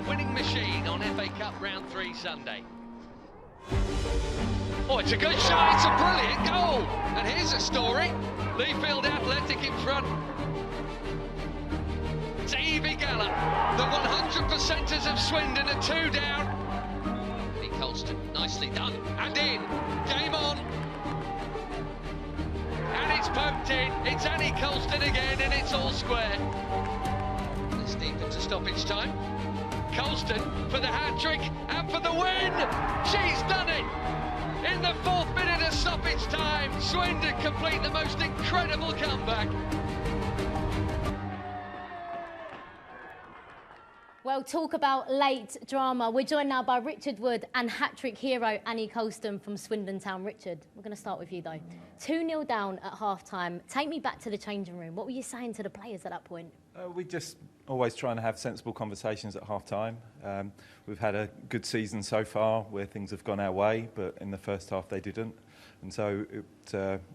winning machine on FA Cup Round 3 Sunday. Oh, it's a good shot, it's a brilliant goal! And here's a story. Leafield Athletic in front. It's Evie Gallop. The 100%ers of Swindon are 2 down. Nick Colston, nicely done. And in. Game on. And it's poked in. It's Annie Colston again, and it's all square. It's deep into stoppage time. Colston for the hat-trick and for the win! She's done it! In the 4th minute of stoppage time, Swindon complete the most incredible comeback. Well, talk about late drama. We're joined now by Richard Wood and hat-trick hero Annie Colston from Swindon Town. Richard, we're going to start with you though. 2-0 down at half-time. Take me back to the changing room. What were you saying to the players at that point? We just always trying to have sensible conversations at half-time. We've had a good season so far where things have gone our way, but in the first half they didn't. And so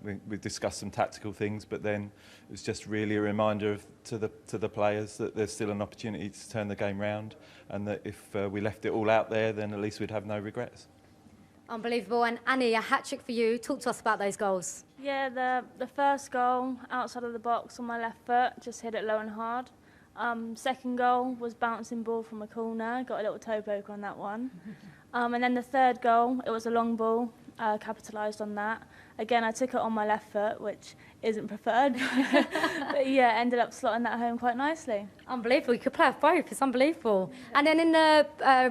we discussed some tactical things, but then it was just really a reminder to the players that there's still an opportunity to turn the game round, and that if we left it all out there, then at least we'd have no regrets. Unbelievable. And Annie, a hat-trick for you. Talk to us about those goals. Yeah, the first goal, outside of the box on my left foot, just hit it low and hard. Second goal was bouncing ball from a corner, got a little toe poke on that one. And then the third goal, it was a long ball, capitalised on that. Again, I took it on my left foot, which isn't preferred. But yeah, ended up slotting that home quite nicely. Unbelievable. You could play off both. It's unbelievable. And then in the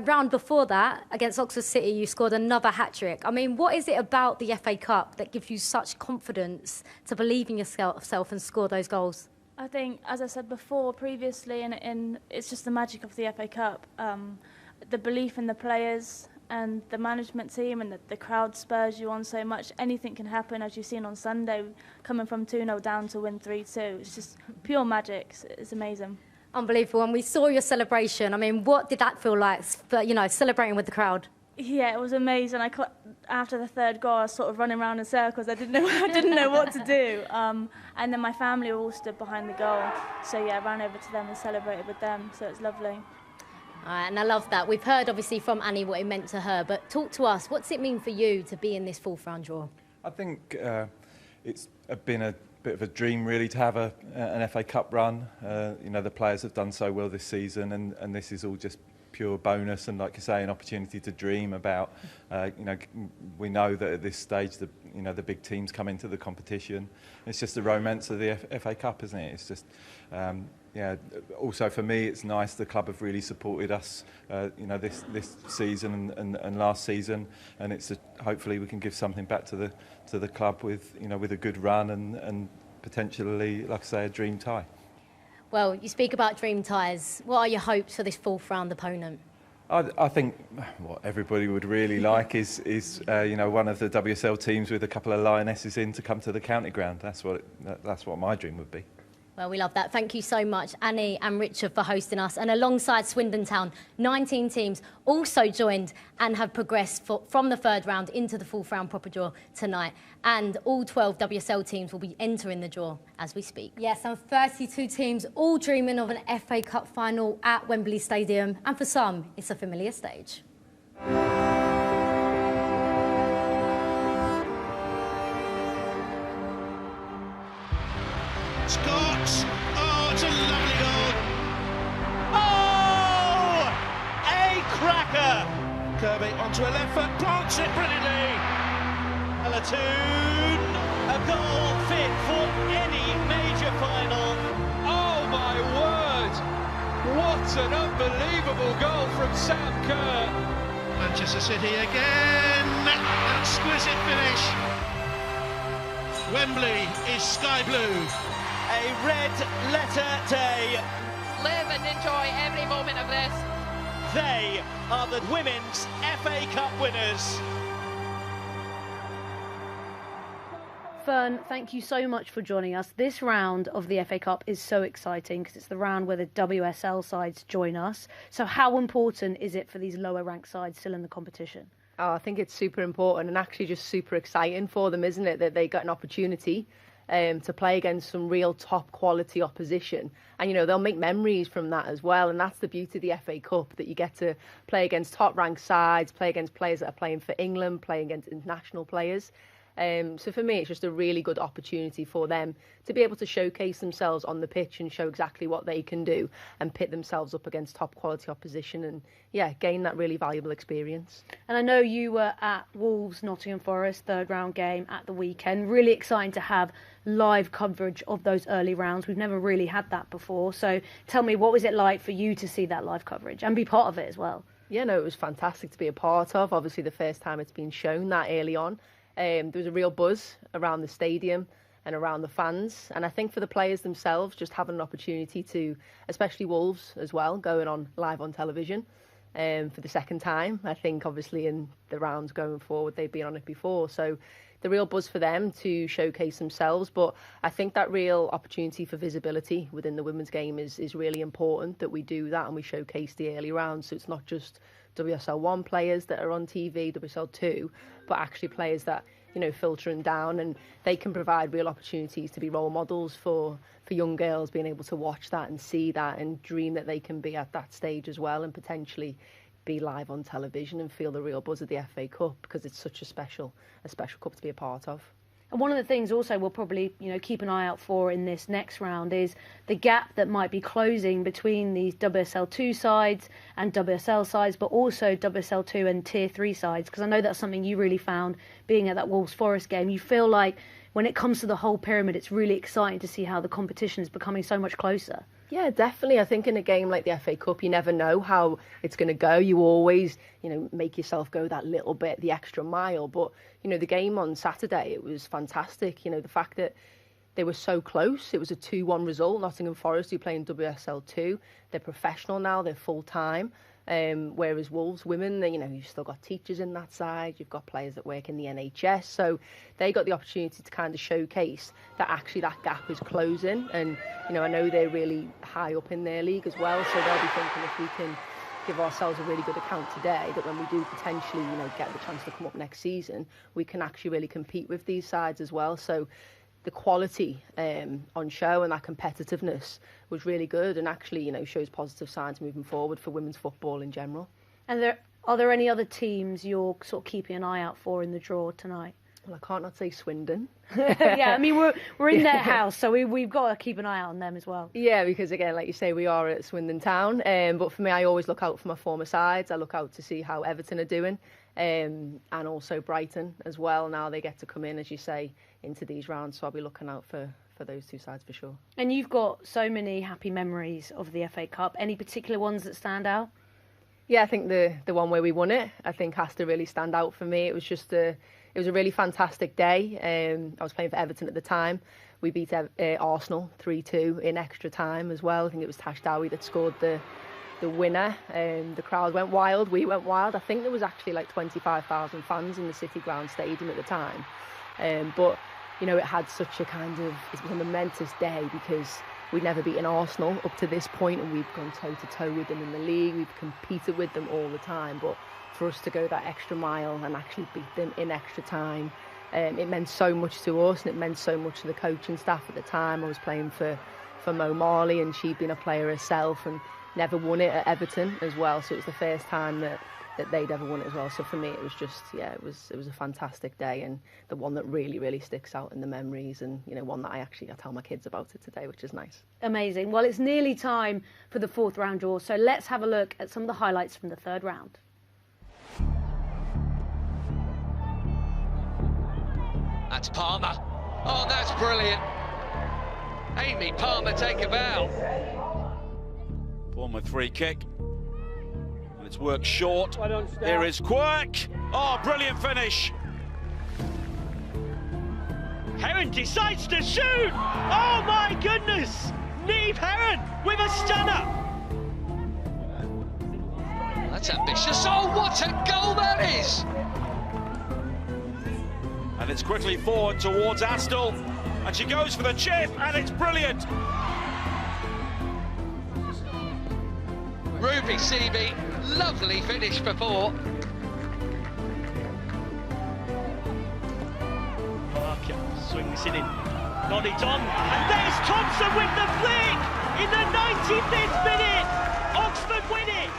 round before that, against Oxford City, you scored another hat-trick. I mean, what is it about the FA Cup that gives you such confidence to believe in yourself and score those goals? I think, as I said before, previously, and it's just the magic of the FA Cup. The belief in the players and the management team, and the crowd spurs you on so much. Anything can happen, as you've seen on Sunday, coming from 2-0 down to win 3-2. It's just pure magic. It's amazing. Unbelievable. And we saw your celebration. I mean, what did that feel like, celebrating with the crowd? Yeah, it was amazing. After the third goal, I was sort of running around in circles. I didn't know what to do. And then my family all stood behind the goal. So yeah, I ran over to them and celebrated with them. So it's lovely. And I love that. We've heard, obviously, from Annie what it meant to her, but talk to us. What's it mean for you to be in this 4th round draw? I think it's been a bit of a dream, really, to have an FA Cup run. The players have done so well this season, and this is all just pure bonus, and like you say, an opportunity to dream about. We know that at this stage, the big teams come into the competition. It's just the romance of the FA Cup, isn't it? It's just. Also for me, it's nice the club have really supported us, this season and last season, and hopefully we can give something back to the club with a good run and potentially, like I say, a dream tie. Well, you speak about dream ties. What are your hopes for this 4th round opponent? I think what everybody would really like is one of the WSL teams with a couple of Lionesses in to come to the county ground. That's what my dream would be. Well, we love that. Thank you so much, Annie and Richard, for hosting us. And alongside Swindon Town, 19 teams also joined and have progressed from the 3rd round into the 4th round proper draw tonight. And all 12 WSL teams will be entering the draw as we speak. Yes, and 32 teams all dreaming of an FA Cup final at Wembley Stadium. And for some, it's a familiar stage. Scott! Oh, it's a lovely goal! Oh! A cracker! Kirby onto a left foot, plants it brilliantly! Alatoon! A goal fit for any major final. Oh my word! What an unbelievable goal from Sam Kerr! Manchester City again! An exquisite finish! Wembley is sky blue. A red letter day. Live and enjoy every moment of this. They are the Women's FA Cup winners. Fern, thank you so much for joining us. This round of the FA Cup is so exciting because it's the round where the WSL sides join us. So how important is it for these lower ranked sides still in the competition? Oh, I think it's super important and actually just super exciting for them, isn't it, that they got an opportunity to play against some real top quality opposition. And, you know, they'll make memories from that as well. And that's the beauty of the FA Cup, that you get to play against top ranked sides, play against players that are playing for England, play against international players. So for me, it's just a really good opportunity for them to be able to showcase themselves on the pitch and show exactly what they can do and pit themselves up against top quality opposition and, yeah, gain that really valuable experience. And I know you were at Wolves Nottingham Forest third round game at the weekend. Really exciting to have live coverage of those early rounds. We've never really had that before. So tell me, what was it like for you to see that live coverage and be part of it as well? Yeah, no, it was fantastic to be a part of. Obviously, the first time it's been shown that early on. There was a real buzz around the stadium and around the fans. And I think for the players themselves, just having an opportunity to, especially Wolves as well, going on live on television for the second time. I think obviously in the rounds going forward, they've been on it before. So the real buzz for them to showcase themselves. But I think that real opportunity for visibility within the women's game is really important, that we do that and we showcase the early rounds. So it's not just WSL 1 players that are on TV, WSL 2, but actually players that, you know, filtering down, and they can provide real opportunities to be role models for young girls, being able to watch that and see that and dream that they can be at that stage as well, and potentially be live on television and feel the real buzz of the FA Cup, because it's such a special cup to be a part of. And one of the things also we'll probably, you know, keep an eye out for in this next round is the gap that might be closing between these WSL 2 sides and WSL sides, but also WSL 2 and Tier 3 sides, because I know that's something you really found being at that Wolves Forest game. You feel like when it comes to the whole pyramid, it's really exciting to see how the competition is becoming so much closer. Yeah, definitely. I think in a game like the FA Cup, you never know how it's going to go. You always, you know, make yourself go that little bit, the extra mile. But, you know, the game on Saturday, it was fantastic. You know, the fact that they were so close. It was a 2-1 result. Nottingham Forest, who play in WSL 2, they're professional now, they're full-time. Whereas Wolves women, you know, you've still got teachers in that side, you've got players that work in the NHS, so they got the opportunity to kind of showcase that actually that gap is closing. And, you know, I know they're really high up in their league as well, so they'll be thinking if we can give ourselves a really good account today, that when we do potentially, you know, get the chance to come up next season, we can actually really compete with these sides as well. So the quality on show and that competitiveness was really good, and actually, you know, shows positive signs moving forward for women's football in general. And are there any other teams you're sort of keeping an eye out for in the draw tonight? Well, I can't not say Swindon. Yeah, I mean, we're in their house, so we've got to keep an eye out on them as well. Yeah, because again, like you say, we are at Swindon Town. But for me, I always look out for my former sides. I look out to see how Everton are doing, and also Brighton as well. Now they get to come in, as you say, into these rounds. So I'll be looking out for those two sides for sure. And you've got so many happy memories of the FA Cup. Any particular ones that stand out? Yeah, I think the one where we won it, I think, has to really stand out for me. It was just it was a really fantastic day. I was playing for Everton at the time. We beat Arsenal 3-2 in extra time as well. I think it was Tash Dowie that scored the winner. The crowd went wild. We went wild. I think there was actually like 25,000 fans in the City Ground Stadium at the time. But, you know, it had such a kind of, it was a momentous day because we'd never beaten Arsenal up to this point, and we've gone toe-to-toe with them in the league. We've competed with them all the time. But for us to go that extra mile and actually beat them in extra time, it meant so much to us, and it meant so much to the coaching staff at the time. I was playing for Mo Marley, and she'd been a player herself and never won it at Everton as well. So it was the first time that they'd ever won it as well. So for me, it was just, yeah, it was a fantastic day, and the one that really, really sticks out in the memories, and, you know, one that I tell my kids about it today, which is nice. Amazing. Well, it's nearly time for the fourth round draw, so let's have a look at some of the highlights from the third round. That's Palmer. Oh, that's brilliant. Amy Palmer take a bow. Bournemouth free kick. And it's worked short. Here is Quirk. Oh, brilliant finish. Heron decides to shoot. Oh my goodness. Niamh Heron with a stunner. That's ambitious. Oh, what a goal that is. And it's quickly forward towards Astle. And she goes for the chip, and it's brilliant. Ruby Seaby, lovely finish before. Parker swings it in. got it on, and there's Thompson with the flick in the 95th minute. Oxford win it.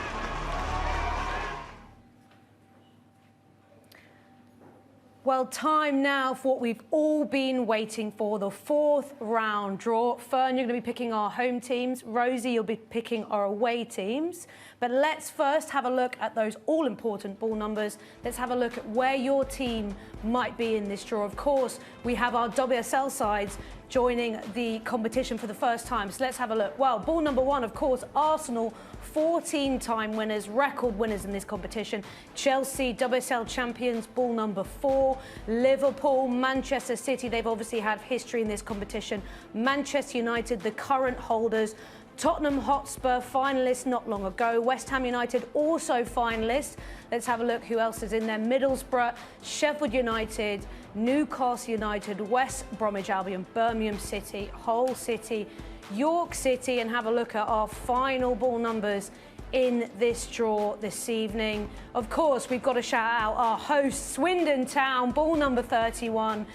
Well, time now for what we've all been waiting for, the fourth round draw. Fern, you're going to be picking our home teams. Rosie, you'll be picking our away teams. But let's first have a look at those all-important ball numbers. Let's have a look at where your team might be in this draw. Of course, we have our WSL sides joining the competition for the first time. So let's have a look. Well, ball number one, of course, Arsenal, 14-time winners, record winners in this competition. Chelsea, WSL champions, ball number 4. Liverpool, Manchester City, they've obviously had history in this competition. Manchester United, the current holders. Tottenham Hotspur, finalists not long ago. West Ham United, also finalists. Let's have a look who else is in there. Middlesbrough, Sheffield United, Newcastle United, West Bromwich Albion, Birmingham City, Hull City, York City, and have a look at our final ball numbers in this draw this evening. Of course, we've got to shout out our host, Swindon Town, ball number 31.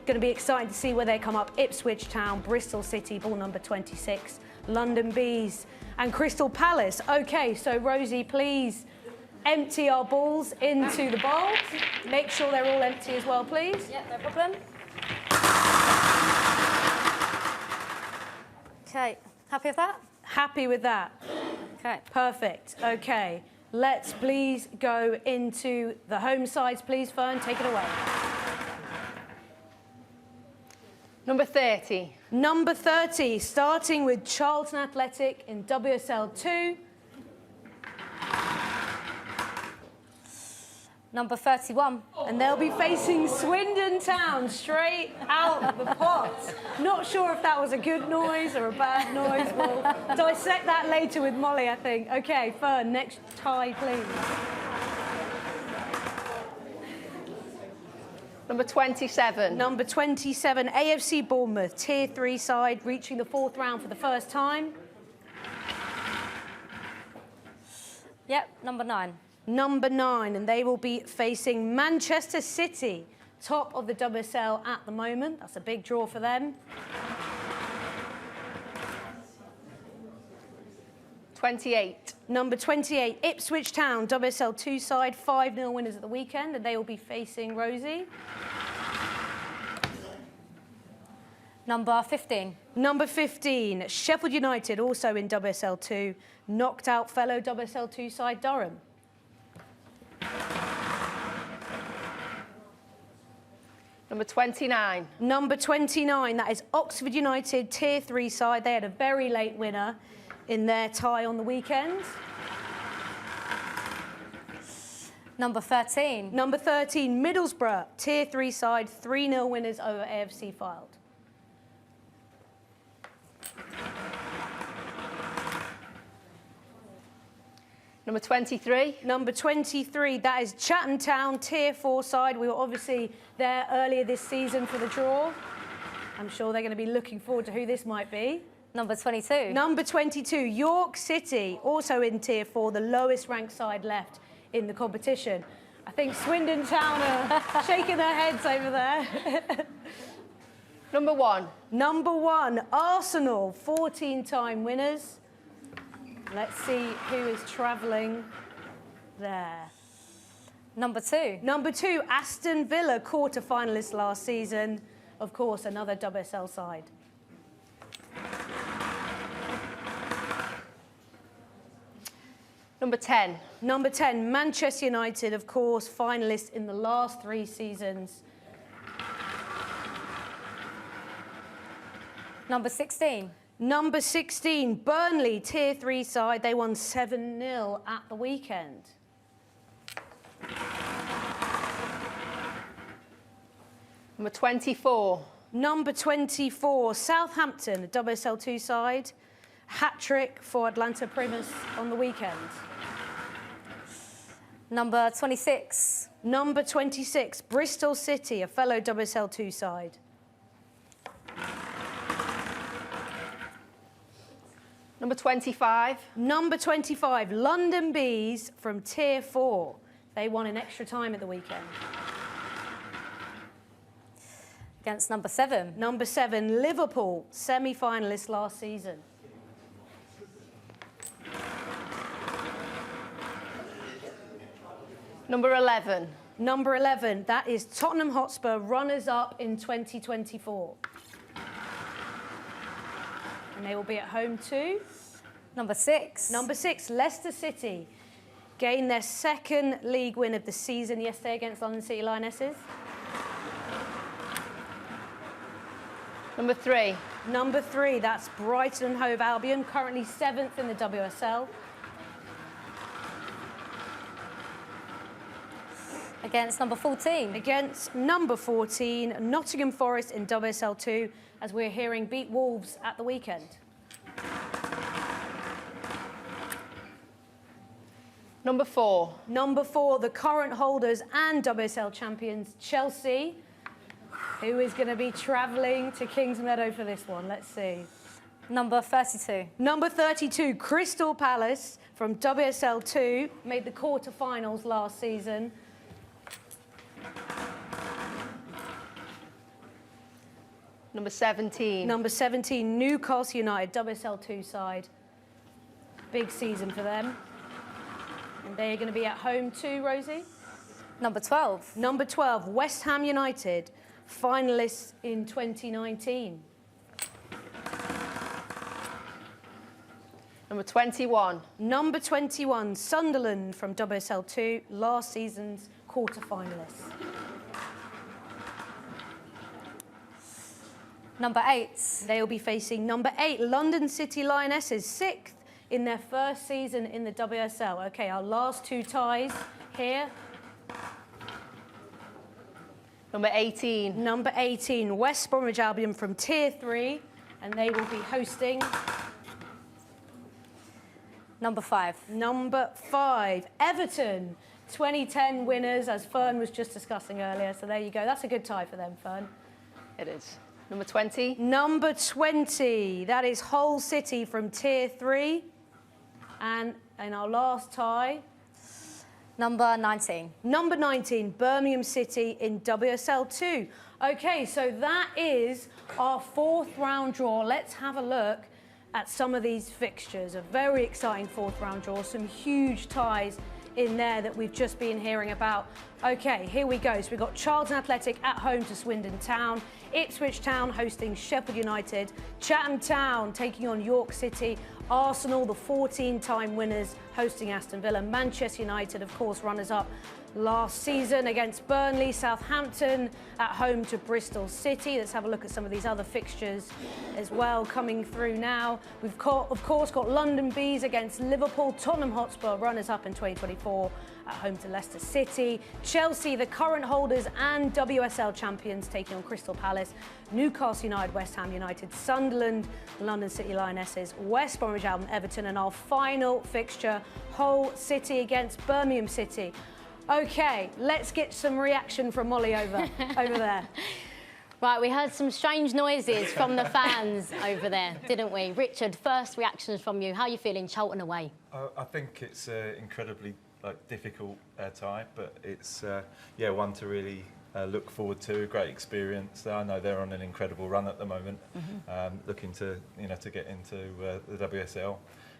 Going to be exciting to see where they come up. Ipswich Town, Bristol City, ball number 26. London Bees and Crystal Palace. Okay, so Rosie, please empty our balls into the bowls. Make sure they're all empty as well, please. Yeah, no problem. Okay, happy with that? Happy with that. Okay. Perfect. Okay, let's please go into the home sides, please, Fern. Take it away. Number 30. Number 30, starting with Charlton Athletic in WSL 2. Number 31. And they'll be facing Swindon Town straight out the pot. Not sure if that was a good noise or a bad noise. We'll dissect that later with Molly, I think. Okay, Fern, next tie, please. Number 27. Number 27, AFC Bournemouth, Tier 3 side, reaching the fourth round for the first time. Yep, number 9. Number 9, and they will be facing Manchester City, top of the WSL at the moment. That's a big draw for them. 28. Number 28, Ipswich Town, WSL 2 side, 5-0 winners at the weekend, and they will be facing Rosie. Number 15. Number 15, Sheffield United, also in WSL 2, knocked out fellow WSL 2 side Durham. Number 29. Number 29, that is Oxford United, Tier 3 side. They had a very late winner in their tie on the weekend. Number 13. Number 13, Middlesbrough, Tier 3 side, 3-0 winners over AFC Fylde. Number 23. Number 23, that is Chatham Town, Tier 4 side. We were obviously there earlier this season for the draw. I'm sure they're going to be looking forward to who this might be. Number 22. Number 22, York City, also in Tier 4, the lowest ranked side left in the competition. I think Swindon Town are shaking their heads over there. Number 1. Number 1, Arsenal, 14-time winners. Let's see who is travelling there. Number 2. Number 2, Aston Villa, quarter-finalists last season. Of course, another WSL side. Number 10. Number 10, Manchester United, of course, finalists in the last 3 seasons. Number 16. Number 16, Burnley, Tier 3 side. They won 7-0 at the weekend. Number 24. Number 24, Southampton, a WSL 2 side. Hat-trick for Atlanta Primus on the weekend. Number 26. Number 26, Bristol City, a fellow WSL 2 side. Number 25. Number 25, London Bees from Tier 4. They won in extra time at the weekend. Against number 7. Number 7, Liverpool, semi-finalists last season. Number 11. Number 11, that is Tottenham Hotspur, runners-up in 2024. And they will be at home to? Number 6. Number 6, Leicester City. Gained their 2nd league win of the season yesterday against London City Lionesses. Number 3. Number 3, that's Brighton and Hove Albion, currently 7th in the WSL. Against number 14. Against number 14, Nottingham Forest in WSL 2, as we're hearing beat Wolves at the weekend. Number 4. Number 4, the current holders and WSL champions, Chelsea, who is going to be travelling to Kings Meadow for this one. Let's see. Number 32. Number 32, Crystal Palace from WSL 2, made the quarter-finals last season. Number 17. Number 17, Newcastle United, WSL 2 side. Big season for them. And they're going to be at home too, Rosie? Number 12. Number 12, West Ham United, finalists in 2019. Number 21. Number 21, Sunderland from WSL 2, last season's quarter-finalists. Number 8. They'll be facing number 8, London City Lionesses, 6th in their first season in the WSL. Okay, our last 2 ties here. Number 18. Number 18, West Bromwich Albion from Tier 3, and they will be hosting. Number 5. Number 5, Everton, 2010 winners, as Fern was just discussing earlier. So there you go. That's a good tie for them, Fern. It is. Number 20. Number 20, that is Hull City from Tier 3. And in our last tie, Number 19. Number 19, Birmingham City in WSL 2. Okay, so that is our 4th round draw. Let's have a look at some of these fixtures. A very exciting 4th round draw, some huge ties in there that we've just been hearing about. Okay, here we go. So we've got Charlton Athletic at home to Swindon Town, Ipswich Town hosting Sheffield United, Chatham Town taking on York City, Arsenal, the 14-time winners, hosting Aston Villa, Manchester United, of course, runners-up last season against Burnley, Southampton at home to Bristol City. Let's have a look at some of these other fixtures as well coming through now. We've got, of course, got London Bees against Liverpool, Tottenham Hotspur, runners-up in 2024 at home to Leicester City, Chelsea, the current holders and WSL champions, taking on Crystal Palace, Newcastle United, West Ham United, Sunderland, London City Lionesses, West Bromwich Albion, Everton, and our final fixture, Hull City against Birmingham City. Okay, let's get some reaction from Molly over there. Right, we heard some strange noises from the fans over there, didn't we? Richard, first reactions from you. How are you feeling, Charlton away? I think it's incredibly difficult tie, but it's one to really look forward to. A great experience. I know they're on an incredible run at the moment, looking to to get into the WSL.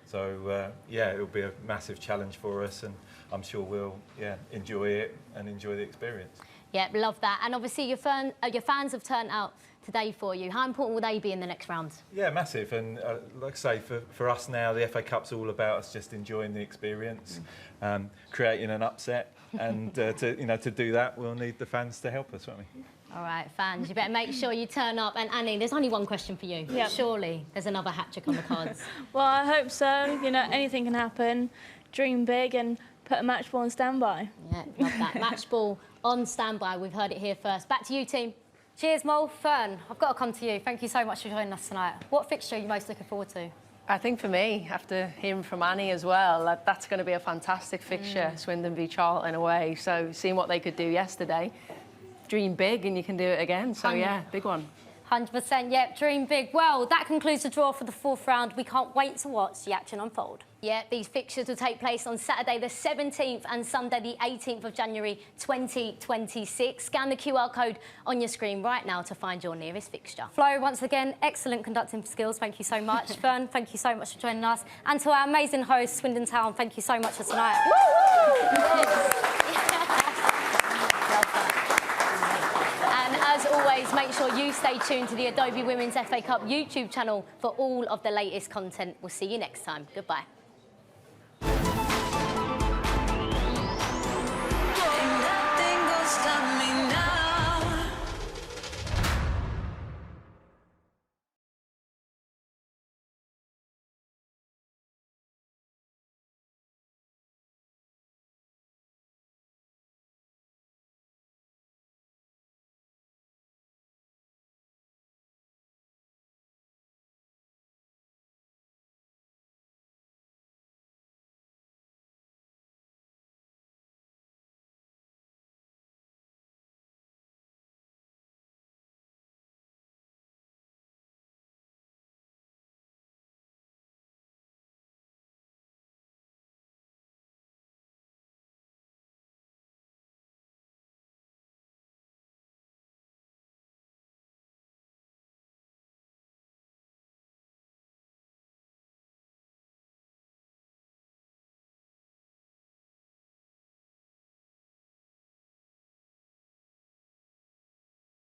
So it'll be a massive challenge for us, and I'm sure we'll enjoy it and enjoy the experience. Yeah, love that. And obviously your fans have turned out today for you. How important will they be in the next round? Yeah, massive. And like I say, for us now, the FA Cup's all about us just enjoying the experience, creating an upset, and to do that, we'll need the fans to help us, won't we? All right, fans, you better make sure you turn up. And Annie, there's only one question for you. Yep. Surely there's another hat-trick on the cards. Well, I hope so. You know, anything can happen. Dream big and put a match ball on standby. Yeah, love that. Match ball on standby. We've heard it here first. Back to you, team. Cheers, Mol. Fern, I've got to come to you. Thank you so much for joining us tonight. What fixture are you most looking forward to? I think for me, after hearing from Annie as well, that's going to be a fantastic fixture, Swindon v Charlton away. So seeing what they could do yesterday, dream big and you can do it again. So yeah, big one. 100%, yep, dream big. Well, that concludes the draw for the 4th round. We can't wait to watch the action unfold. Yeah, these fixtures will take place on Saturday the 17th and Sunday the 18th of January 2026. Scan the QR code on your screen right now to find your nearest fixture. Flo, once again, excellent conducting skills. Thank you so much. Fern, thank you so much for joining us. And to our amazing host, Swindon Town, thank you so much for tonight. And as always, make sure you stay tuned to the Adobe Women's FA Cup YouTube channel for all of the latest content. We'll see you next time. Goodbye.